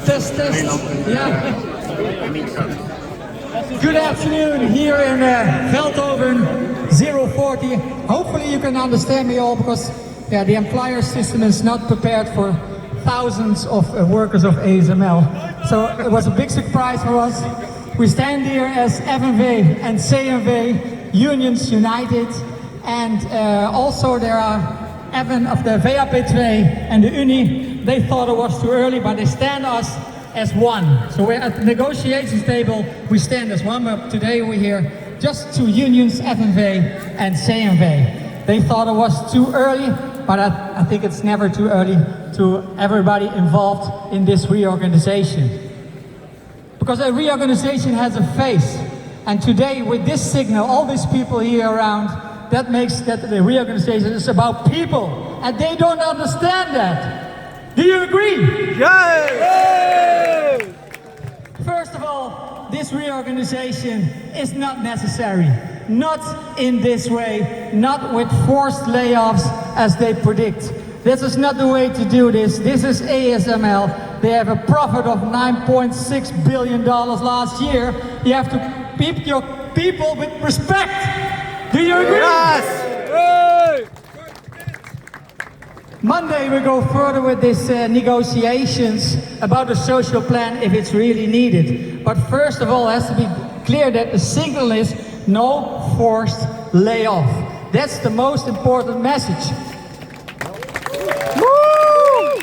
Test. Yeah. Good afternoon here in Veldhoven 040. Hopefully you can understand me all because the employer system is not prepared for thousands of workers of ASML. So it was a big surprise for us. We stand here as FNV and CNV, unions united, and also there are even of the VAP2 and the Unie. They thought it was too early, but they stand us as one. So we're at the negotiations table, we stand as one, but today we're here just two unions, FNV and CNV. They thought it was too early, but I think it's never too early to everybody involved in this reorganization. Because a reorganization has a face, and today with this signal, all these people here around, that makes that the reorganization is about people, and they don't understand that. Do you agree? Yes! First of all, this reorganization is not necessary. Not in this way, not with forced layoffs as they predict. This is not the way to do this. This is ASML. They have a profit of $9.6 billion last year. You have to keep your people with respect. Do you agree? Yes! Monday we go further with this negotiations about the social plan if it's really needed. But first of all, it has to be clear that the signal is no forced layoff. That's the most important message. Woo!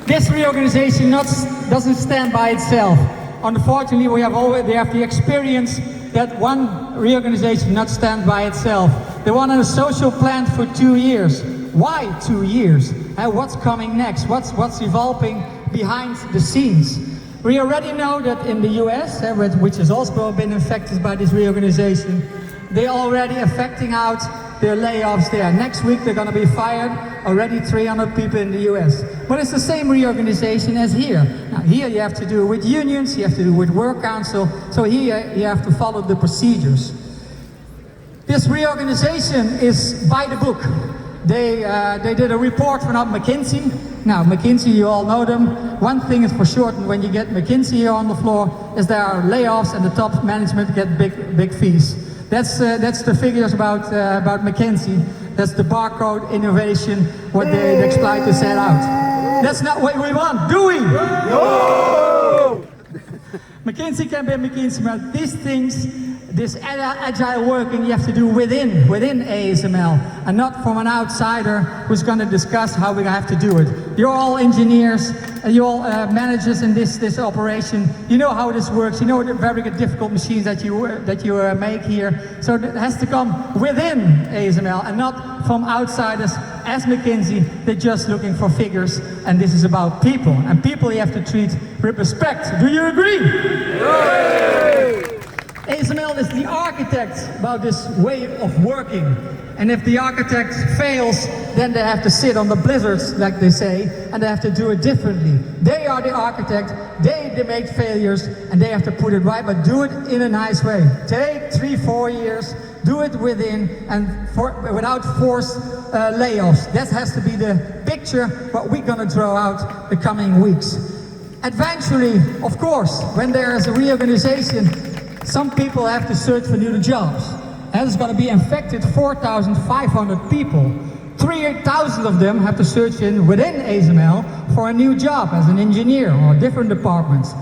This reorganization doesn't stand by itself. Unfortunately, we have the experience that one reorganization not stand by itself. They wanted a social plan for 2 years. Why 2 years? What's coming next? What's evolving behind the scenes? We already know that in the US, which has also been affected by this reorganization, they're already affecting out their layoffs there. Next week they're going to be fired, already 300 people in the US. But it's the same reorganization as here. Now here you have to do it with unions, you have to do it with work council, so here you have to follow the procedures. This reorganization is by the book. They did a report from Mckinsey. Now Mckinsey, you all know them. One thing is for sure, when you get Mckinsey here on the floor, is there are layoffs and the top management get big fees. That's the figures about Mckinsey. That's the barcode innovation, what they try to set out. That's not what we want, do we? No! McKinsey can be McKinsey, but these things, this agile working you have to do within ASML, and not from an outsider who's going to discuss how we have to do it. You're all engineers, you're all managers in this operation. You know how this works. You know the very difficult machines that you make here. So it has to come within ASML and not from outsiders. As McKinsey, they're just looking for figures, and this is about people. And people you have to treat with respect. Do you agree? Yay! ASML is the architect about this way of working. And if the architect fails, then they have to sit on the blizzards, like they say, and they have to do it differently. They are the architect, they make failures, and they have to put it right, but do it in a nice way. Take 3-4 years, do it within, and without forced layoffs. That has to be the picture, what we're gonna draw out the coming weeks. Eventually, of course, when there is a reorganization, some people have to search for new jobs. And it's going to be infected 4,500 people. 3,000 of them have to search within ASML for a new job as an engineer or different departments.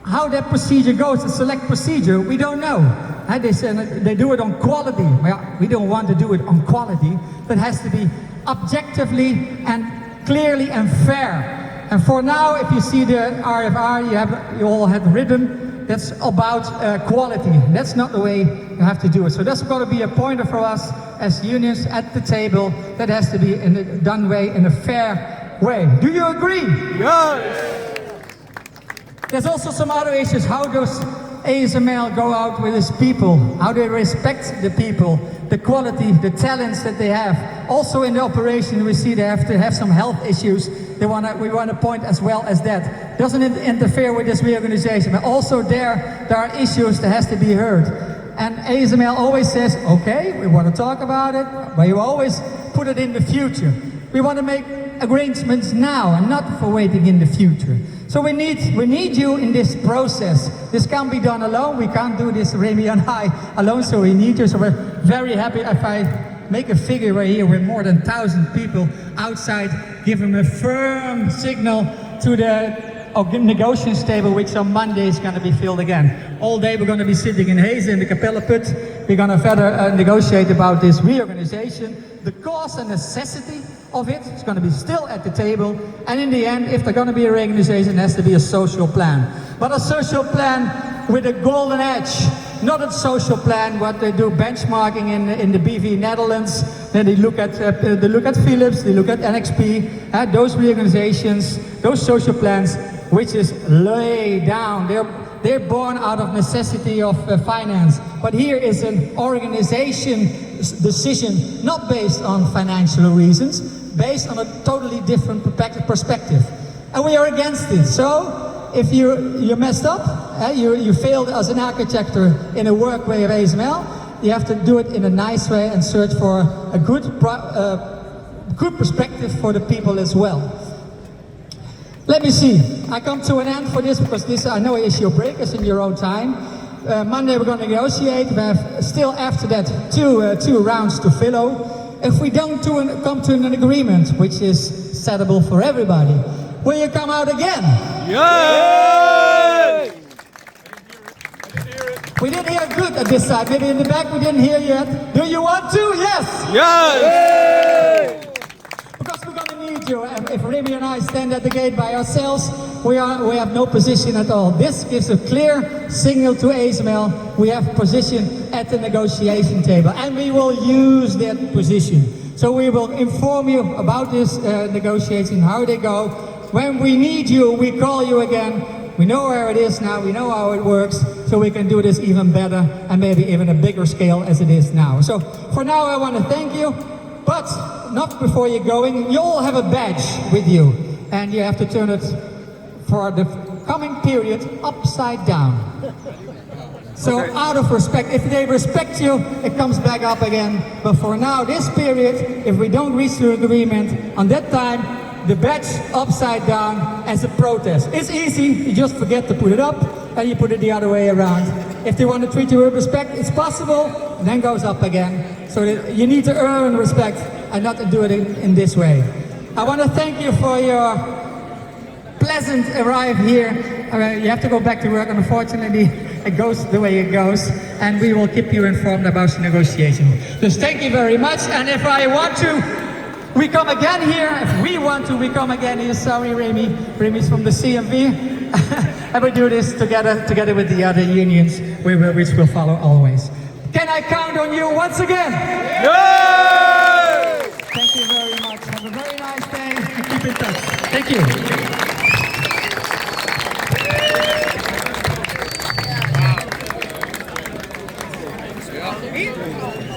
How that procedure goes, the select procedure, we don't know. And they say they do it on quality. Well, we don't want to do it on quality, but it has to be objectively and clearly and fair. And for now, if you see the RFR, you all have written, that's about quality. That's not the way you have to do it. So that's going to be a pointer for us as unions at the table. That has to be done in a fair way. Do you agree? Yes! There's also some other issues. How does ASML go out with its people? How they respect the people, the quality, the talents that they have. Also in the operation, we see they have to have some health issues. We want to point as well as that. Doesn't interfere with this reorganization, but also there are issues that has to be heard. And ASML always says, okay, we want to talk about it, but you always put it in the future. We want to make arrangements now and not for waiting in the future. So we need you in this process. This can't be done alone. We can't do this, Remy and I, alone, so we need you. So we're very happy if I make a figure right here with more than 1,000 people outside, give them a firm signal to the negotiation table, which on Monday is going to be filled again. All day we're going to be sitting in Hezen in the Capelleput. We're going to further negotiate about this reorganization, the cause and necessity of it. It's going to be still at the table. And in the end, if there's going to be a reorganization, it has to be a social plan. But a social plan with a golden edge. Not a social plan, what they do benchmarking in the BV Netherlands. Then they look at Philips, they look at NXP, those reorganizations, those social plans, which is lay down. They're born out of necessity of finance. But here is an organization decision, not based on financial reasons, based on a totally different perspective. And we are against it. So if you messed up, you failed as an architect in a work way of ASML, you have to do it in a nice way and search for a good perspective for the people as well. Let me see. I come to an end for this because this I know is your break, it's in your own time. Monday we're going to negotiate. We have still after that two rounds to follow. If we don't come to an agreement, which is settable for everybody, will you come out again? Yay! We didn't hear good at this side. Maybe in the back we didn't hear yet. Do you want to? Yes! Yes! Because we're going to need you. If Remy and I stand at the gate by ourselves, we have no position at all. This gives a clear signal to ASML. We have position at the negotiation table. And we will use that position. So we will inform you about this negotiation, how they go. When we need you, we call you again. We know where it is now, we know how it works, so we can do this even better and maybe even a bigger scale as it is now. So for now I want to thank you, but not before you're going. You all have a badge with you and you have to turn it for the coming period upside down. So out of respect, if they respect you, it comes back up again. But for now, this period, if we don't reach the agreement, on that time, the badge upside down as a protest. It's easy, you just forget to put it up and you put it the other way around. If they want to treat you with respect, it's possible, and then goes up again. So that you need to earn respect and not to do it in this way. I want to thank you for your pleasant arrive here. You have to go back to work, and unfortunately it goes the way it goes, and we will keep you informed about the negotiation. So thank you very much, and if I want to, we come again here. If we want to, we come again here. Sorry, Remy. Remy's from the CNV. And we do this together with the other unions, which will follow always. Can I count on you once again? Yay! Thank you very much. Have a very nice day. Keep in touch. Thank you.